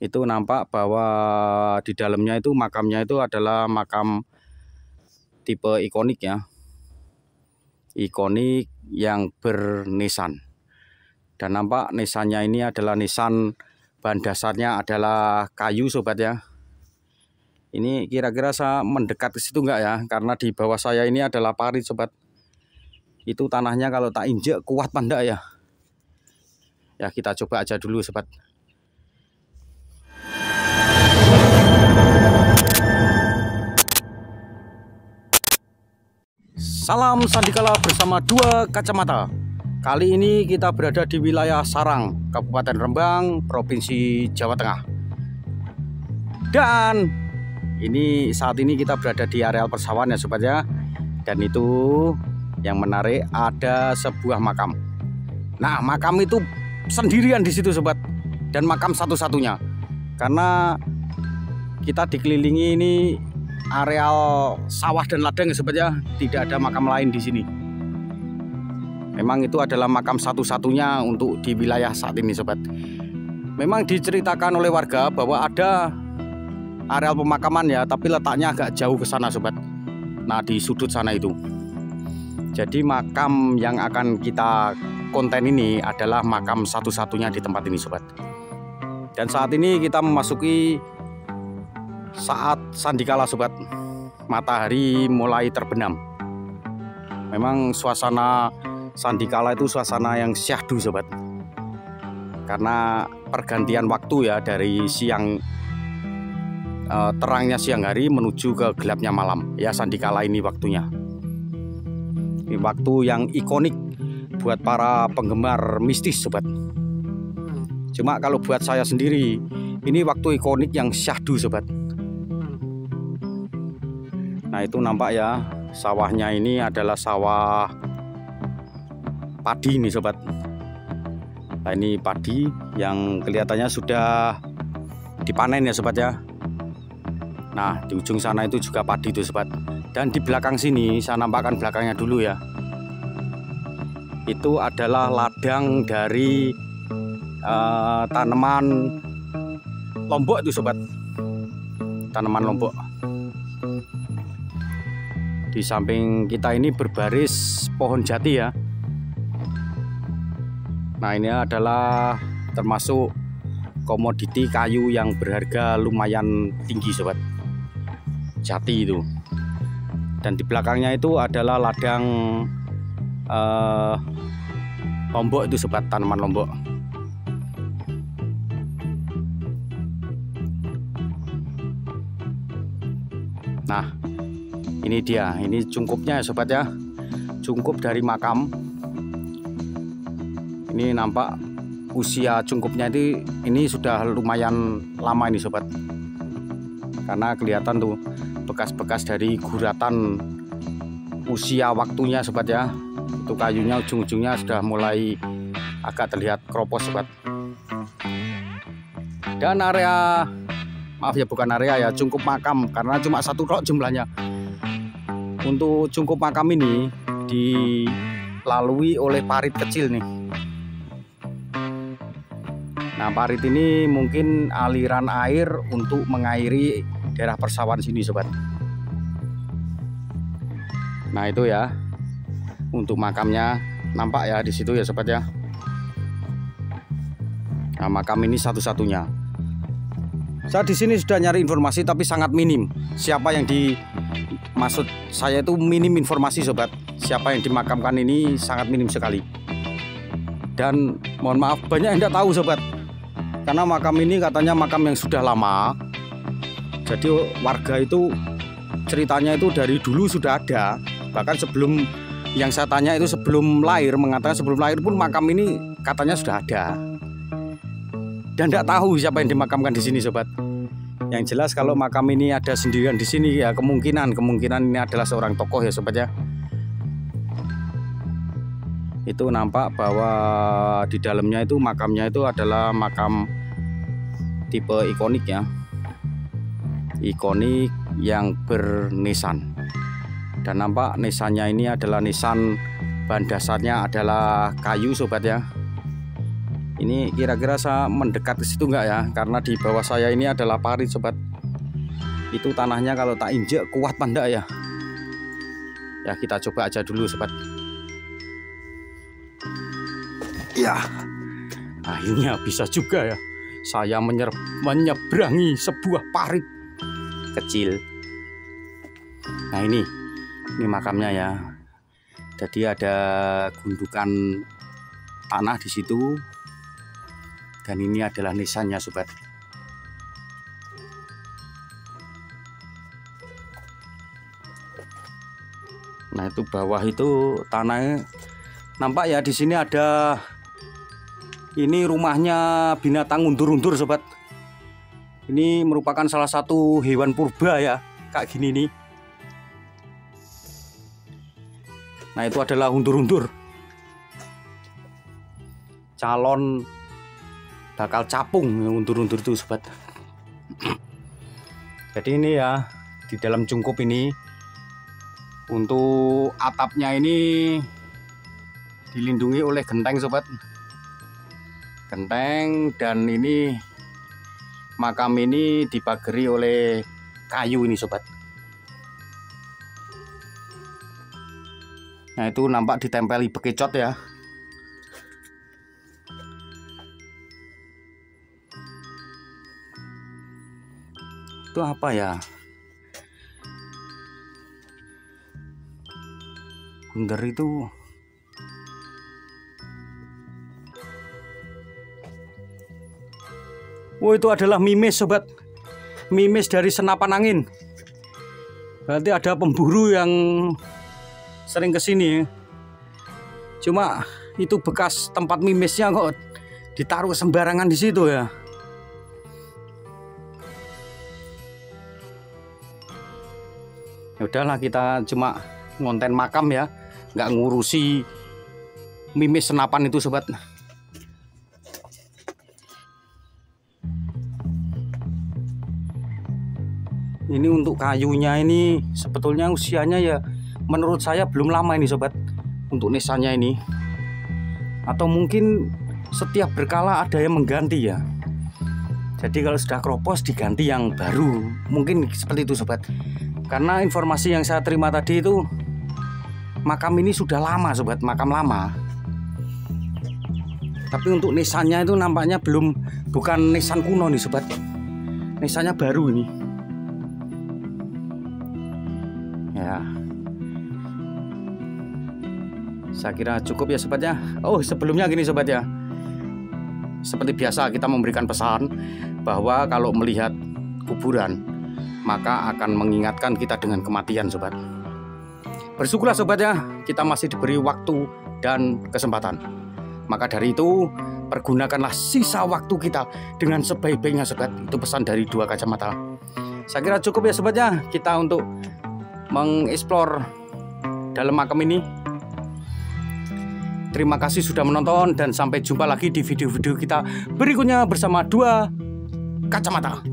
Itu nampak bahwa di dalamnya itu makamnya itu adalah makam tipe ikonik ya, ikonik yang bernisan. Dan nampak nisannya ini adalah nisan, bahan dasarnya adalah kayu sobat ya. Ini kira-kira saya mendekat ke situ enggak ya, karena di bawah saya ini adalah parit sobat. Itu tanahnya kalau tak injek kuat apa enggak ya. Ya kita coba aja dulu sobat. Salam Sandikala bersama dua kacamata. Kali ini kita berada di wilayah Sarang, Kabupaten Rembang, Provinsi Jawa Tengah. Dan saat ini kita berada di areal persawahan ya sobat ya. Dan itu yang menarik, ada sebuah makam. Nah, makam itu sendirian di situ sobat, dan makam satu-satunya. Karena kita dikelilingi ini areal sawah dan ladang ya sobat ya, tidak ada makam lain di sini. Memang itu adalah makam satu-satunya untuk di wilayah saat ini sobat. Memang diceritakan oleh warga bahwa ada areal pemakaman ya, tapi letaknya agak jauh ke sana sobat. Nah, di sudut sana itu. Jadi makam yang akan kita konten ini adalah makam satu-satunya di tempat ini sobat. Dan saat ini kita memasuki saat sandikala sobat, matahari mulai terbenam. Memang suasana sandikala itu suasana yang syahdu sobat, karena pergantian waktu ya, dari siang terangnya siang hari menuju ke gelapnya malam ya. Sandikala ini waktunya, ini waktu yang ikonik buat para penggemar mistis sobat. Cuma kalau buat saya sendiri, ini waktu ikonik yang syahdu sobat. Nah, itu nampak ya, sawahnya ini adalah sawah padi nih sobat. Nah, ini padi yang kelihatannya sudah dipanen ya sobat ya. Nah, di ujung sana itu juga padi itu sobat. Dan di belakang sini, saya nampakkan belakangnya dulu ya. Itu adalah ladang dari tanaman lombok itu sobat. Tanaman lombok. Di samping kita ini berbaris pohon jati ya. Nah, ini adalah termasuk komoditi kayu yang berharga lumayan tinggi sobat, jati itu. Dan di belakangnya itu adalah ladang lombok itu sobat, tanaman lombok. Nah, ini dia, ini cungkupnya ya sobat ya, cungkup dari makam. Ini nampak usia cungkupnya ini sudah lumayan lama ini sobat, karena kelihatan tuh bekas-bekas dari guratan usia waktunya sobat ya. Itu kayunya ujung-ujungnya sudah mulai agak terlihat keropos sobat. Dan area, maaf ya, bukan area ya, cungkup makam, karena cuma satu tok jumlahnya. Untuk cungkup makam ini dilalui oleh parit kecil nih. Nah, parit ini mungkin aliran air untuk mengairi daerah persawahan sini sobat. Nah, itu ya untuk makamnya, nampak ya di situ ya sobat ya. Nah, makam ini satu-satunya. Saya di sini sudah nyari informasi tapi sangat minim. Siapa yang maksud saya itu minim informasi sobat. Siapa yang dimakamkan ini sangat minim sekali. Dan mohon maaf, banyak yang tidak tahu sobat. Karena makam ini katanya makam yang sudah lama. Jadi warga itu ceritanya itu dari dulu sudah ada. Bahkan sebelum yang saya tanya itu sebelum lahir, mengatakan sebelum lahir pun makam ini katanya sudah ada. Dan tidak tahu siapa yang dimakamkan di sini sobat. Yang jelas kalau makam ini ada sendirian di sini ya, kemungkinan ini adalah seorang tokoh ya sobat ya. Itu nampak bahwa di dalamnya itu makamnya itu adalah makam tipe ikonik ya, ikonik yang bernisan. Dan nampak nisannya ini adalah nisan, bahan dasarnya adalah kayu sobat ya. Ini kira-kira saya mendekat ke situ enggak ya? Karena di bawah saya ini adalah parit sobat. Itu tanahnya kalau tak injek kuat apa enggak ya? Ya kita coba aja dulu sobat. Ya, akhirnya bisa juga ya. Saya menyeberangi sebuah parit kecil. Nah ini makamnya ya. Jadi ada gundukan tanah di situ. Dan ini adalah nisannya sobat. Nah itu bawah itu tanahnya nampak ya. Di sini ada ini rumahnya binatang undur-undur sobat. Ini merupakan salah satu hewan purba ya, kayak gini nih. Nah itu adalah undur-undur. Calon bakal capung undur-undur itu sobat. Jadi ini ya di dalam cungkup ini untuk atapnya ini dilindungi oleh genteng sobat. Genteng, dan ini makam ini dipagari oleh kayu ini sobat. Nah itu nampak ditempeli bekicot ya. Itu apa ya? Bunder itu. Oh itu adalah mimis sobat. Mimis dari senapan angin. Berarti ada pemburu yang sering kesini. Cuma itu bekas tempat mimisnya kok ditaruh sembarangan di situ ya. Ya udahlah, kita cuma ngonten makam ya, nggak ngurusi mimis senapan itu sobat. Ini untuk kayunya ini sebetulnya usianya ya menurut saya belum lama ini sobat, untuk nisannya ini. Atau mungkin setiap berkala ada yang mengganti ya. Jadi kalau sudah kropos diganti yang baru, mungkin seperti itu sobat. Karena informasi yang saya terima tadi itu makam ini sudah lama sobat, makam lama. Tapi untuk nisannya itu nampaknya bukan nisan kuno nih sobat. Nisannya baru ini. Ya. Saya kira cukup ya sobat ya. Oh, sebelumnya gini sobat ya. Seperti biasa kita memberikan pesan bahwa kalau melihat kuburan maka akan mengingatkan kita dengan kematian sobat. Bersyukurlah sobat ya, kita masih diberi waktu dan kesempatan. Maka dari itu pergunakanlah sisa waktu kita dengan sebaik-baiknya sobat. Itu pesan dari Dua Kacamata. Saya kira cukup ya sobat ya, kita untuk mengeksplor dalam makam ini. Terima kasih sudah menonton dan sampai jumpa lagi di video-video kita berikutnya bersama Dua Kacamata.